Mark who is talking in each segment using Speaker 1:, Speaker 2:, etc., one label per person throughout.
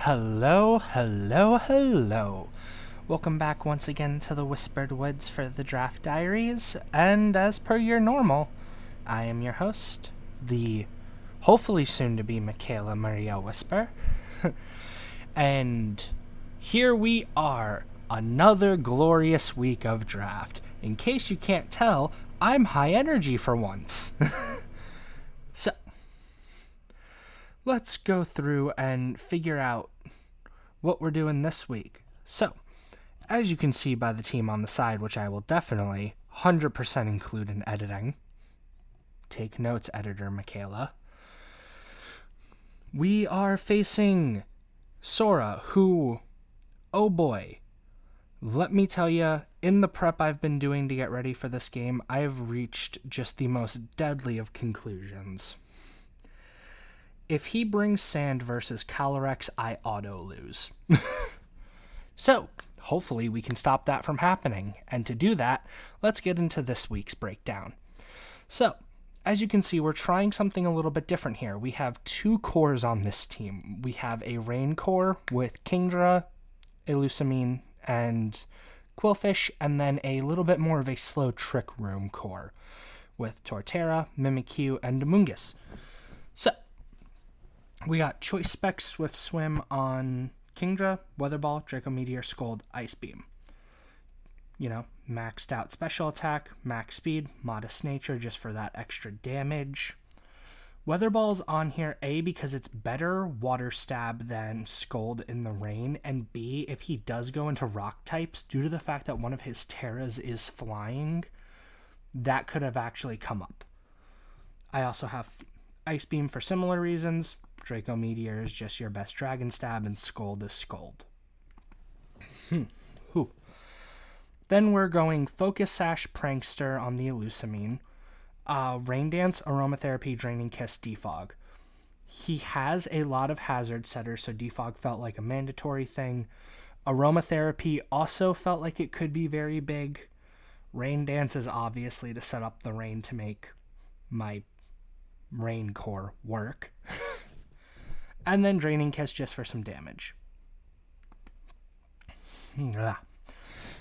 Speaker 1: Hello, hello, hello. Welcome back once again to the Whispered Woods for the Draft Diaries, and as per your normal, I am your host, the hopefully soon-to-be Michaela Maria Whisper, and here we are, another glorious week of draft. In case you can't tell, I'm high energy for once. So, let's go through and figure out what we're doing this week. So, as you can see by the team on the side, which I will definitely 100% include in editing. Take notes, editor Michaela. We are facing Sora, who, oh boy, let me tell you, in the prep I've been doing to get ready for this game, I have reached just the most deadly of conclusions. If he brings Sand versus Calyrex, I auto-lose. So, hopefully we can stop that from happening. And to do that, let's get into this week's breakdown. So, as you can see, we're trying something a little bit different here. We have two cores on this team. We have a Rain core with Kingdra, Illusamine, and Quillfish, and then a little bit more of a slow Trick Room core with Torterra, Mimikyu, and Amoonguss. So, we got Choice Spec, Swift Swim on Kingdra, Weather Ball, Draco Meteor, Scold, Ice Beam. You know, maxed out special attack, max speed, modest nature just for that extra damage. Weather Ball's on here, A, because it's better Water Stab than Scold in the rain, and B, if he does go into rock types, due to the fact that one of his Terras is flying, that could have actually come up. I also have Ice Beam for similar reasons. Draco Meteor is just your best Dragon Stab, and Scold is Scold. Then we're going Focus Sash, Prankster on the Illusamine. Rain Dance, Aromatherapy, Draining Kiss, Defog. He has a lot of hazard setters, so Defog felt like a mandatory thing. Aromatherapy also felt like it could be very big. Rain Dance is obviously to set up the rain to make my Rain core work. And then Draining Kiss just for some damage.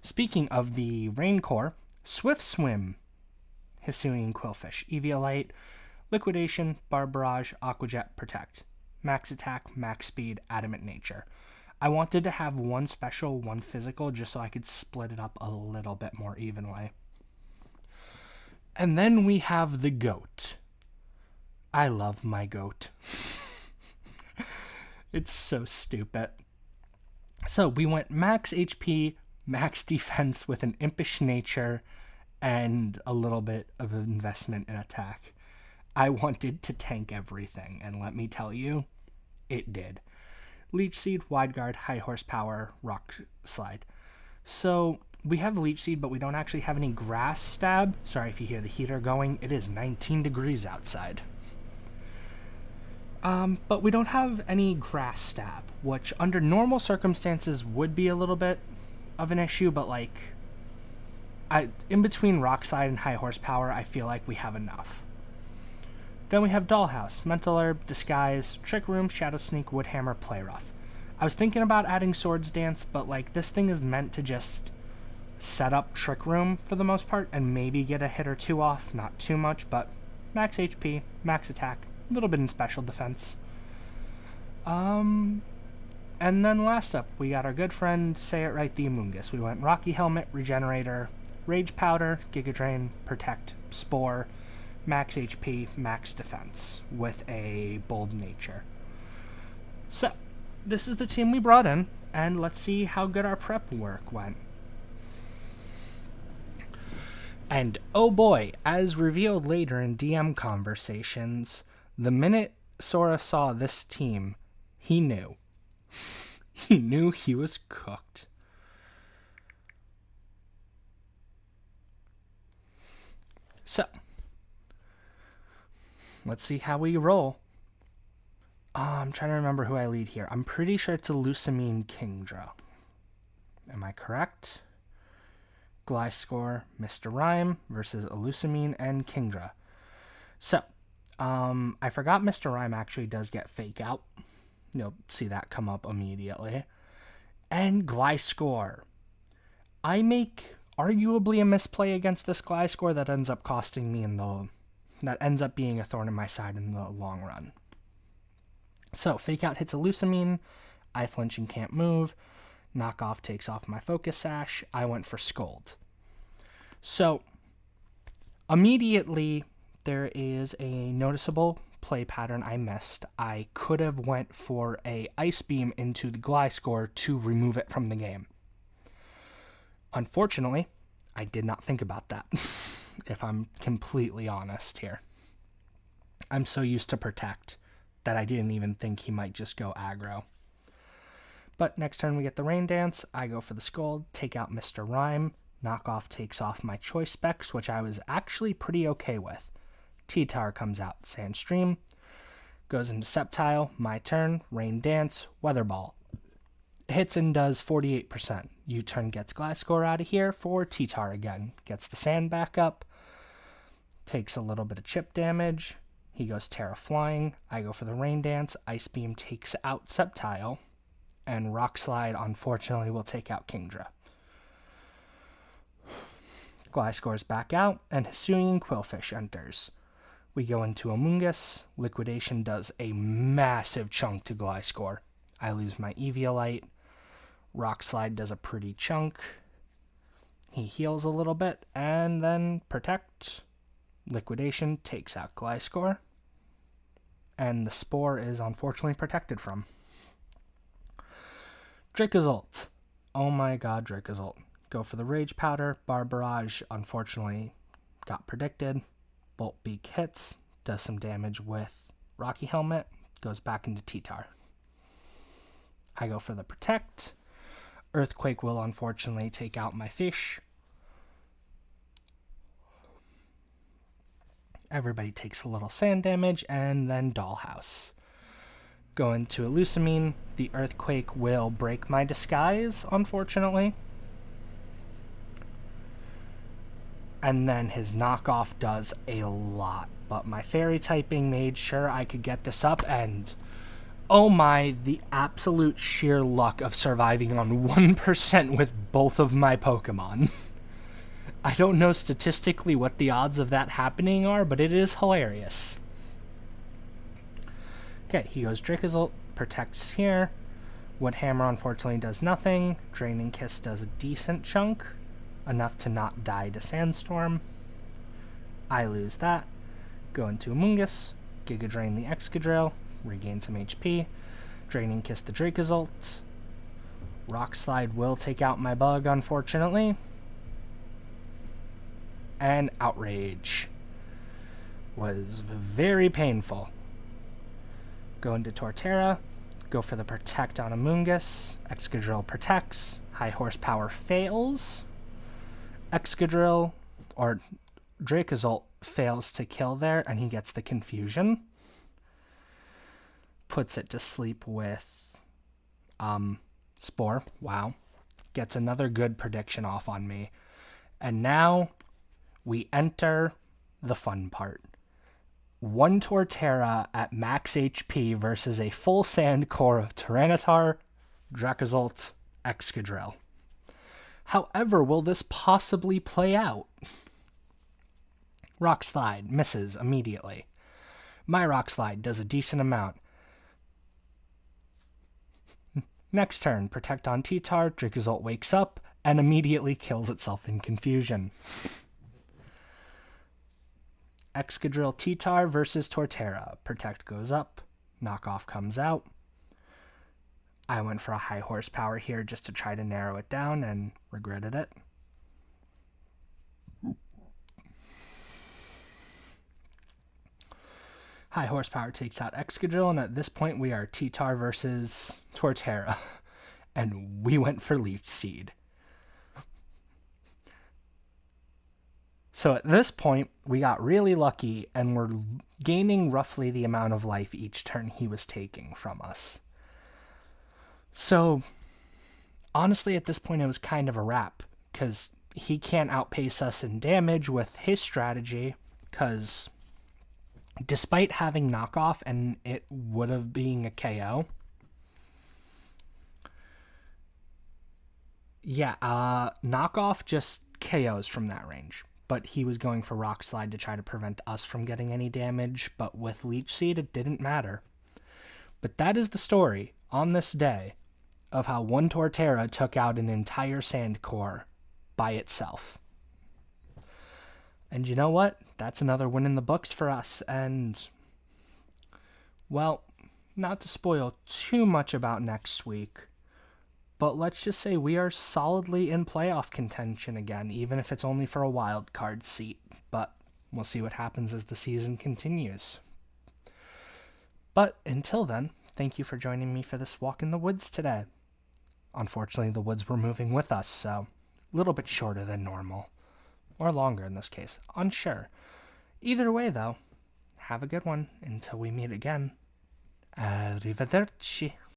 Speaker 1: Speaking of the Rain core, Swift Swim, Hisuian Quillfish, Eviolite, Liquidation, Barb Barrage, Aqua Jet, Protect. Max attack, max speed, adamant nature. I wanted to have one special, one physical, just so I could split it up a little bit more evenly. And then we have the goat. I love my goat. It's so stupid. So we went max HP, max defense with an impish nature, and a little bit of an investment in attack. I wanted to tank everything, and let me tell you, it did. Leech Seed, Wide Guard, High Horsepower, Rock Slide. So we have Leech Seed, but we don't actually have any Grass Stab. Sorry if you hear the heater going. It is 19 degrees outside. But we don't have any Grass Stab, which under normal circumstances would be a little bit of an issue, but like, in between Rock Slide and High Horsepower, I feel like we have enough. Then we have Dollhouse, Mental Herb, Disguise, Trick Room, Shadow Sneak, Woodhammer, Play Rough. I was thinking about adding Swords Dance, but like, this thing is meant to just set up Trick Room for the most part, and maybe get a hit or two off, not too much, but max HP, max attack, a little bit in special defense. And then last up, we got our good friend, Say It Right, the Amoonguss. We went Rocky Helmet, Regenerator, Rage Powder, Giga Drain, Protect, Spore, max HP, max defense, with a bold nature. So, this is the team we brought in, and let's see how good our prep work went. And oh boy, as revealed later in DM conversations, the minute Sora saw this team, he knew. He knew he was cooked. So, let's see how we roll. I'm trying to remember who I lead here. I'm pretty sure it's Illusamine Kingdra. Am I correct? Gliscor, Mr. Rhyme versus Illusamine and Kingdra. So, I forgot Mr. Rhyme actually does get Fake Out. You'll see that come up immediately. And Gliscor. I make arguably a misplay against this Gliscor that ends up costing me that ends up being a thorn in my side in the long run. So, Fake Out hits a Lusamine. I flinch and can't move. Knockoff takes off my Focus Sash. I went for Scold. So, immediately, there is a noticeable play pattern I missed. I could have went for a Ice Beam into the Gliscor to remove it from the game. Unfortunately, I did not think about that, if I'm completely honest here. I'm so used to Protect that I didn't even think he might just go aggro. But next turn we get the Rain Dance. I go for the Scold, take out Mr. Rhyme. Knockoff takes off my Choice Specs, which I was actually pretty okay with. T-Tar comes out, Sandstream. Goes into Sceptile, my turn, Rain Dance, Weather Ball. Hits and does 48%. U-turn gets Gliscor out of here for T-Tar again. Gets the sand back up. Takes a little bit of chip damage. He goes Terra Flying. I go for the Rain Dance. Ice Beam takes out Sceptile. And Rock Slide, unfortunately, will take out Kingdra. Gliscor's back out, and Hisuian Quillfish enters. We go into Amoonguss. Liquidation does a massive chunk to Gliscor. I lose my Eviolite. Rock Slide does a pretty chunk. He heals a little bit, and then Protect. Liquidation takes out Gliscor. And the Spore is unfortunately protected from. Dracozolt. Oh my god, Dracozolt. Go for the Rage Powder. Bar Barrage, unfortunately, got predicted. Bolt Beak hits, does some damage with Rocky Helmet, goes back into T-Tar. I go for the Protect. Earthquake will unfortunately take out my fish. Everybody takes a little sand damage, and then Dollhouse. Go into a Lusamine. The Earthquake will break my disguise, unfortunately. And then his knockoff does a lot. But my fairy typing made sure I could get this up, and oh my, the absolute sheer luck of surviving on 1% with both of my Pokemon. I don't know statistically what the odds of that happening are, but it is hilarious. Okay, he goes Dracozolt, protects here. Woodhammer unfortunately does nothing. Draining Kiss does a decent chunk, enough to not die to Sandstorm. I lose that. Go into Amoonguss, Giga Drain the Excadrill, regain some HP. Draining Kiss the Dracozolt. Rock Slide will take out my bug, unfortunately. And Outrage was very painful. Go into Torterra, go for the Protect on Amoonguss. Excadrill protects. High Horsepower fails. Excadrill, or Dracozolt, fails to kill there, and he gets the Confusion. Puts it to sleep with Spore. Wow. Gets another good prediction off on me. And now we enter the fun part. One Torterra at max HP versus a full sand core of Tyranitar, Dracozolt, Excadrill. However, will this possibly play out? Rock Slide misses immediately. My Rock Slide does a decent amount. Next turn, Protect on T-Tar, Dracozolt wakes up and immediately kills itself in confusion. Excadrill T-Tar versus Torterra. Protect goes up. Knockoff comes out. I went for a high horsepower here just to try to narrow it down and regretted it. High horsepower takes out Excadrill, and at this point we are T-Tar versus Torterra. And we went for Leech Seed. So at this point, we got really lucky, and we're gaining roughly the amount of life each turn he was taking from us. So, honestly, at this point, it was kind of a wrap, because he can't outpace us in damage with his strategy, because despite having knockoff and it would have been a KO, Yeah, knockoff just KOs from that range. But he was going for Rock Slide to try to prevent us from getting any damage, but with Leech Seed, it didn't matter. But that is the story, on this day, of how one Torterra took out an entire Sand Core by itself. And you know what? That's another win in the books for us, and, well, not to spoil too much about next week, but let's just say we are solidly in playoff contention again, even if it's only for a wild card seat. But we'll see what happens as the season continues. But until then, thank you for joining me for this walk in the woods today. Unfortunately, the woods were moving with us, so a little bit shorter than normal. Or longer in this case, unsure. Either way, though, have a good one until we meet again. Arrivederci.